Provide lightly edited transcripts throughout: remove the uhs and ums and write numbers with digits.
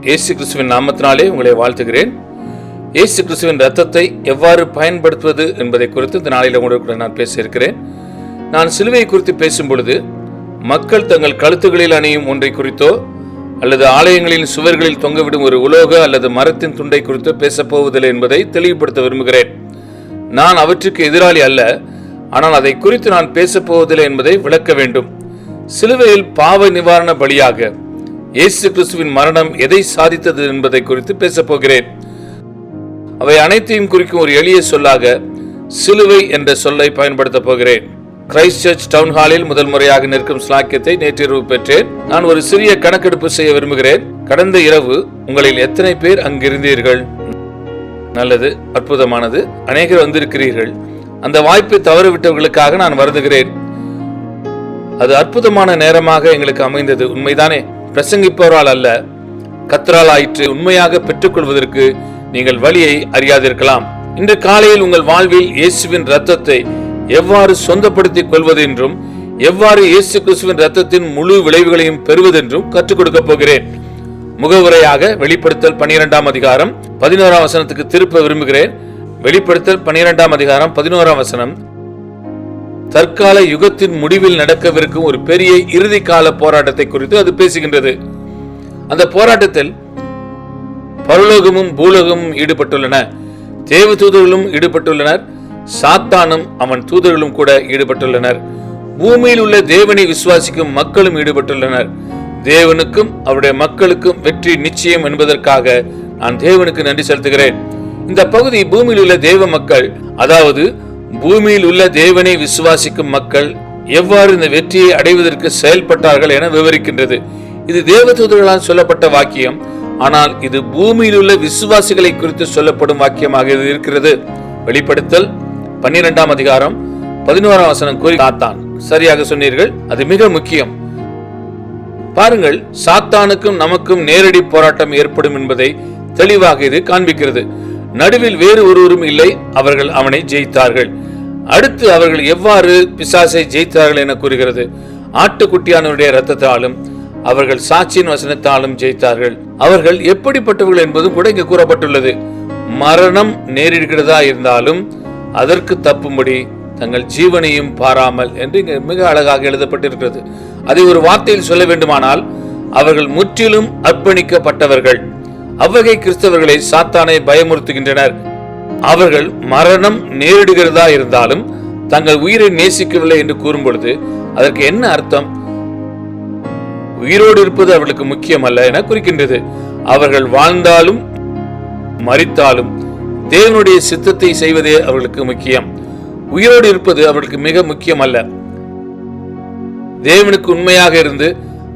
இயேசு கிறிஸ்துவின் நாமத்தினாலே உங்களை வாழ்த்துகிறேன். இயேசு கிறிஸ்துவின் ரத்தத்தை எவ்வாறு பயன்படுத்துவது என்பதை குறித்து இந்த நாளில் உங்களுடன் நான் பேச இருக்கிறேன். நான் சிலுவையை குறித்து பேசும் பொழுது மக்கள் தங்கள் கழுத்துகளில் அணியும் ஒன்றை குறித்தோ அல்லது ஆலயங்களின் சுவர்களில் தொங்கவிடும் ஒரு உலோக அல்லது மரத்தின் துண்டை குறித்தோ பேசப்போவதில்லை என்பதை தெளிவுபடுத்த விரும்புகிறேன். நான் அவற்றுக்கு எதிராளி அல்ல, ஆனால் அதை குறித்து நான் பேசப்போவதில்லை என்பதை விளக்க வேண்டும். சிலுவையில் பாவ நிவாரண பலியாக இயேசு கிறிஸ்துவின் மரணம் எதை சாதித்தது என்பதை குறித்து பேசப்போகிறேன். அவை அனைத்தையும் குறிக்கும் ஒரு எளிய சொல்லாக சிலுவை என்ற சொல்லை பயன்படுத்த போகிறேன். கிரைஸ்ட் சர்ச் டவுன் ஹாலில் முதல் முறையாக நிற்கும் ஸ்லாக்கியத்தை நேற்றிரவு பெற்றேன். நான் ஒரு சிறிய கணக்கெடுப்பு செய்ய விரும்புகிறேன். கடந்த இரவு உங்களில் எத்தனை பேர் அங்கிருந்தீர்கள்? நல்லது, அற்புதமானது. அநேகர் வந்திருக்கிறீர்கள். அந்த வாய்ப்பை தவறவிட்டவர்களுக்காக நான் வருந்துகிறேன். அது அற்புதமான நேரமாக எங்களுக்கு அமைந்தது, உண்மைதானே? பிரசங்கிப்பவரால் அல்ல, கர்த்தரால் ஆயிற்று. உண்மையாக பெற்றுக்கொள்வதற்கு நீங்கள் வழியை அறியாதிருக்கலாம். இன்று காலையில் உங்கள் வாழ்வில் இயேசுவின் ரத்தத்தை எவ்வாறு சொந்தப்படுத்திக் கொள்வது என்றும் எவ்வாறு இயேசு கிறிஸ்துவின் ரத்தத்தின் முழு விளைவுகளையும் பெறுவதென்றும் கற்றுக் கொடுக்க போகிறேன். முகவுரையாக வெளிப்படுத்தல் 12ஆம் அதிகாரம் 11ஆம் வசனத்துக்கு திருப்ப விரும்புகிறேன். வெளிப்படுத்தல் 12ஆம் அதிகாரம் 11ஆம் வசனம் தற்கால யுகத்தின் முடிவில் நடக்கவிருக்கும் ஒரு பெரிய இறுதி கால போராட்டத்தை குறித்து அது பேசுகின்றது. அந்த போராட்டத்தில் பரலோகமும் பூலோகமும் ஈடுபட்டுள்ளன, தேவ தூதர்களும் ஈடுபட்டுள்ளனர், சாத்தானும் அவன் தூதர்களும் கூட ஈடுபட்டுள்ளனர். பூமியில் உள்ள தேவனை விசுவாசிக்கும் மக்களும் ஈடுபட்டுள்ளனர். தேவனுக்கும் அவருடைய மக்களுக்கும் வெற்றி நிச்சயம் என்பதற்காக நான் தேவனுக்கு நன்றி செலுத்துகிறேன். இந்த பகுதி பூமியில் உள்ள தேவ மக்கள், அதாவது பூமியில் உள்ள தேவனை விசுவாசிக்கும் மக்கள் எவ்வாறு இந்த வெற்றியை அடைவதற்கு செயல்பட்டார்கள் என விவரிக்கின்றது. இது தேவதூதர்களால் சொல்லப்பட்ட வாக்கியம், ஆனால் இது பூமியில் உள்ள விசுவாசிகளை குறித்து சொல்லப்படும் வாக்கியமாக இருக்கிறது. வெளிப்படுத்தல் 12ஆம் அதிகாரம் 11ஆம் வசனம் கூறி சாத்தான், சரியாக சொன்னீர்கள், அது மிக முக்கியம். பாருங்கள், சாத்தானுக்கும் நமக்கும் நேரடி போராட்டம் ஏற்படும் என்பதை தெளிவாக இது காண்பிக்கிறது. நடுவில் வேறு ஒருவரும் இல்லை, அவர்கள் அவனை ஜெயித்தார்கள். அடுத்து அவர்கள் எவ்வாறு பிசாசை ஜெயித்தார்கள் என கூறுகிறது. ஆட்டுக்குட்டியானவருடைய இரத்தத்தாலும் அவர்கள் சாட்சியின் வசனத்தாலும் ஜெயித்தார்கள். அவர்கள் எப்படிப்பட்டவர்கள் என்பதும் கூட இங்கு கூறப்பட்டுள்ளது. மரணம் நேரிடுகிறதா இருந்தாலும் அதற்கு தப்பும்படி தங்கள் ஜீவனையும் பாராமல் என்று இங்கு மிக அழகாக எழுதப்பட்டிருக்கிறது. அதை ஒரு வார்த்தையில் சொல்ல வேண்டுமானால் அவர்கள் முற்றிலும் அர்ப்பணிக்கப்பட்டவர்கள். அவ்வகை கிறிஸ்தவர்களை சாத்தானை பயமுறுத்துகின்றனர். அவர்கள் மரணம் நேரிடுகிறதா இருந்தாலும் தங்கள் உயிரை நேசிக்கவில்லை என்று கூறும் பொழுது அதற்கு என்ன அர்த்தம்? உயிரோடு இருப்பது அவர்களுக்கு முக்கியம் அல்ல என குறிக்கின்றது. அவர்கள் வாழ்ந்தாலும் மரித்தாலும் தேவனுடைய சித்தத்தை செய்வதே அவர்களுக்கு முக்கியம். உயிரோடு இருப்பது அவர்களுக்கு மிக முக்கியம் அல்ல. தேவனுக்கு உண்மையாக இருந்து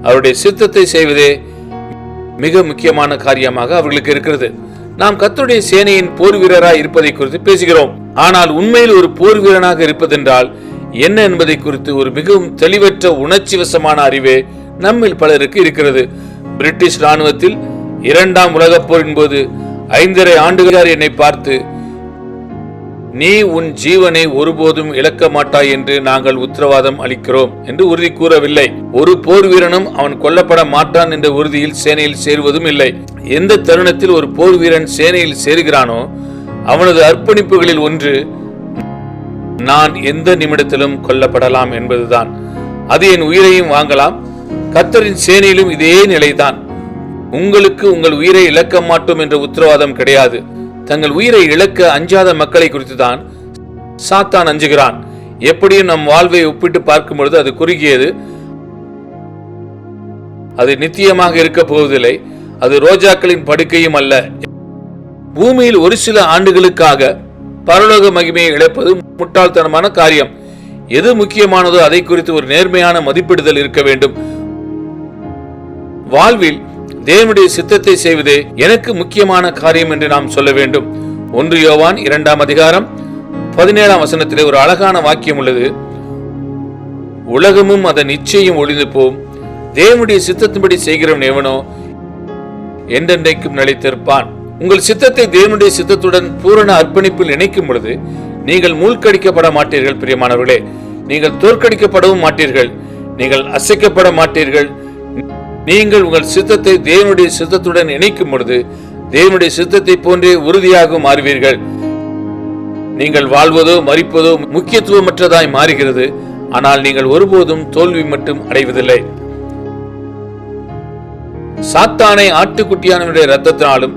அவருடைய சித்தத்தை செய்வதே மிக முக்கியமான காரியமாக அவர்களுக்கு இருக்கிறது. நாம் கர்த்தருடைய சேனையின் போர் வீரராய் இருப்பதை குறித்து பேசுகிறோம். ஆனால் உண்மையில் ஒரு போர் வீரனாக இருப்பதென்றால் என்ன என்பதை குறித்து ஒரு மிகவும் தெளிவற்ற உணர்ச்சி வசமான அறிவே நம்மில் பலருக்கு இருக்கிறது. பிரிட்டிஷ் ராணுவத்தில் 2ஆம் உலகப் போரின் போது 5½ ஆண்டுகள் என்னை பார்த்து, நீ உன் ஜீவனை ஒருபோதும் இழக்க மாட்டாய் என்று நாங்கள் உத்தரவாதம் அளிக்கிறோம் என்று உறுதி கூறவில்லை. ஒரு போர் வீரனும் அவன் கொல்லப்பட மாட்டான் என்ற உறுதியில் சேனையில் சேருவதும் இல்லை. எந்த தருணத்தில் ஒரு போர் வீரன் சேனையில் சேருகிறானோ அவனது அர்ப்பணிப்புகளில் ஒன்று, நான் எந்த நிமிடத்திலும் கொல்லப்படலாம் என்பதுதான். அது என் உயிரையும் வாங்கலாம். கர்த்தரின் சேனையிலும் இதே நிலைதான். உங்களுக்கு உங்கள் உயிரை இழக்க மாட்டோம் என்ற உத்தரவாதம் கிடையாது. தங்கள் உயிரை இழக்க அஞ்சாத மக்களை குறித்து தான் சாத்தான் அஞ்சுகிறான். எப்படியும் நம் வாழ்வை ஒப்பிட்டு பார்க்கும் பொழுது அது குறுகியது, அது நித்தியமாக இருக்க போவதில்லை, அது ரோஜாக்களின் படுக்கையும் அல்ல. பூமியில் ஒரு சில ஆண்டுகளுக்காக பரலோக மகிமையை இழப்பது முட்டாள்தனமான காரியம். எது முக்கியமானதோ அதை குறித்து ஒரு நேர்மையான மதிப்பிடுதல் இருக்க வேண்டும். வாழ்வில் தேவனுடைய சித்தத்தை செய்வதே எனக்கு முக்கியமான காரியம் என்று நாம் சொல்ல வேண்டும். 1 யோவான் 2ஆம் அதிகாரம் 17ஆம் வசனத்திலே ஒரு அழகான வாக்கியம் உள்ளது. உலகமும் அதன் நிச்சயம் ஒளிந்து போம், தேவனுடைய சித்தத்தின்படி செய்கிறவன் எவனோ என்றென்றைக்கும் நிலைத்திருப்பான். உங்கள் சித்தத்தை தேவனுடைய சித்தத்துடன் பூரண அர்ப்பணிப்பில் இணைக்கும் பொழுது நீங்கள் மூழ்கடிக்கப்பட மாட்டீர்கள். பிரியமானவர்களே, நீங்கள் தோற்கடிக்கப்படவும் மாட்டீர்கள். நீங்கள் அசைக்கப்பட மாட்டீர்கள். நீங்கள் உங்கள் சித்தத்தை தேவனுடைய சித்தத்துடன் இணைக்கும் பொழுது தேவனுடைய சித்தத்தை போன்றே உறுதியாக மாறுவீர்கள். நீங்கள் வாழ்வதோ மரிப்பதோ முக்கியத்துவமற்றதாய் மாறுகிறது. ஆனால் நீங்கள் ஒருபோதும் தோல்வி மட்டும் அடைவதில்லை. சாத்தானை ஆட்டுக்குட்டியானவருடைய இரத்தத்தினாலும்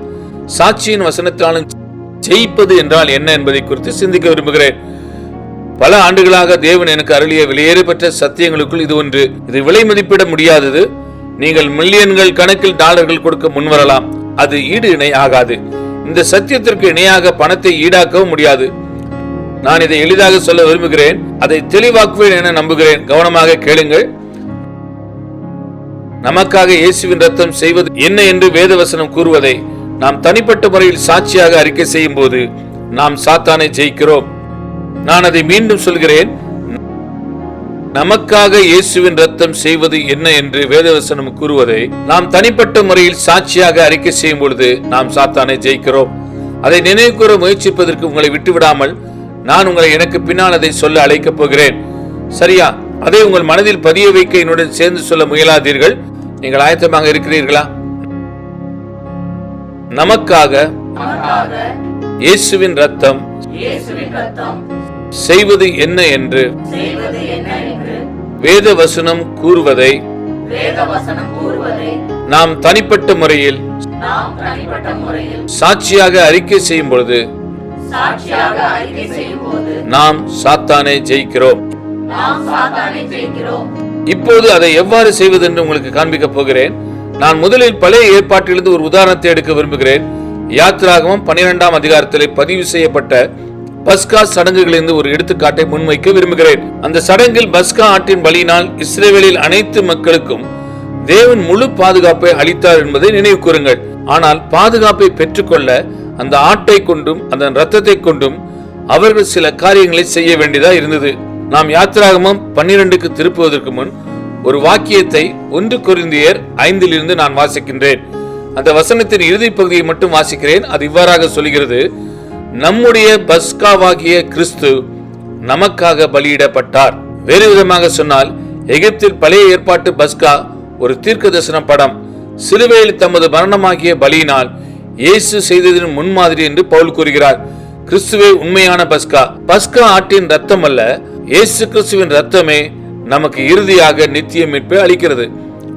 சாட்சியின் வசனத்தினாலும் ஜெயிப்பது என்றால் என்ன என்பதை குறித்து சிந்திக்க விரும்புகிறேன். பல ஆண்டுகளாக தேவன் எனக்கு அருளிய வெளியேறப்பட்ட சத்தியங்களுக்குள் இது ஒன்று. இது விலை மதிப்பிட முடியாதது. நீங்கள் மில்லியன்கள் கணக்கில் டாலர்கள் கொடுக்க முன்வரலாம், அது ஈடு இணை ஆகாது. இந்த சத்தியத்திற்கு இணையாக பணத்தை ஈடாக்கவும் முடியாது. நான் இதை எளிதாக சொல்ல விரும்புகிறேன், அதை தெளிவாக்குவேன் என நம்புகிறேன். கவனமாக கேளுங்கள். நமக்காக இயேசுவின் ரத்தம் செய்வது என்ன என்று வேதவசனம் கூறுவதை நாம் தனிப்பட்ட முறையில் சாட்சியாக அறிக்கை செய்யும் போது நாம் சாத்தானை ஜெயிக்கிறோம். நான் அதை மீண்டும் சொல்கிறேன். நமக்காக இயேசுவின் ரத்தம் செய்வது என்ன என்று வேதவசனம் கூறுவதை நாம் தனிப்பட்ட முறையில் சாட்சியாக அறிக்கை செய்யும் பொழுது நாம் சாத்தானை ஜெயிக்கிறோம். அதை நினைவு கூற முயற்சிப்பதற்கு உங்களை விட்டுவிடாமல் நான் உங்களை எனக்கு பின்னால் அதை சொல்ல அழைக்கப் போகிறேன். சரியா? அதை உங்கள் மனதில் பதிய வைக்க என்னுடன் சேர்ந்து சொல்ல முயலாதீர்கள். நீங்கள் ஆயத்தமாக இருக்கிறீர்களா? நமக்காக இயேசுவின் ரத்தம் செய்வது என்ன என்று வேதவசனம் கூறுவதை நாம் தனிப்பட்ட முறையில் சாட்சியாக அறிக்கை செய்யும் பொழுது நாம் சாத்தானை ஜெயிக்கிறோம். இப்போது அதை எவ்வாறு செய்வது என்று உங்களுக்கு காண்பிக்க போகிறேன். நான் முதலில் பழைய ஏற்பாட்டிலிருந்து ஒரு உதாரணத்தை எடுக்க விரும்புகிறேன். யாத்திராகமம் 12ஆம் அதிகாரத்தில் பதிவு செய்யப்பட்ட பஸ்கா சடங்குகளிலிருந்து ஒரு எடுத்துக்காட்டை முன்வைக்க விரும்புகிறேன். அந்த சடங்கில் பஸ்கா ஆட்டின் பலியினால் இஸ்ரவேலில் அனைத்து மக்களுக்கும் தேவன் முழு பாதுகாப்பை அளித்தார் என்பதை நினைவு கூறுங்கள். ஆனால் பாதுகாப்பை பெற்றுக்கொள்ள அந்த ஆட்டை கொண்டும் அதன் இரத்தத்தை கொண்டும் அவர்கள் சில காரியங்களை செய்ய வேண்டியதா இருந்தது. நாம் யாத்திராகமம் 12க்கு திருப்புவதற்கு முன் ஒரு வாக்கியத்தை 1 கொரிந்தியர் 5 நான் வாசிக்கின்றேன். அந்த வசனத்தின் இறுதி பகுதியை மட்டும் வாசிக்கிறேன். அது இவ்வாறாக சொல்கிறது: நம்முடைய பஸ்காவாகிய கிறிஸ்து நமக்காக பலியிடப்பட்டார். வேறு விதமாக சொன்னால், எகிப்தில் பழைய ஏற்பாட்டு பஸ்கா ஒரு தீர்க்கதரிசன படம். சிலுவையில் தமது மரணமாகிய பலியினால் இயேசு செய்ததின் முன்மாதிரி என்று பவுல் கூறுகிறார். கிறிஸ்துவே உண்மையான பஸ்கா. பஸ்கா ஆட்டின் ரத்தம் அல்ல, இயேசு கிறிஸ்துவின் ரத்தமே நமக்கு இறுதியாக நித்திய மீட்பை அளிக்கிறது.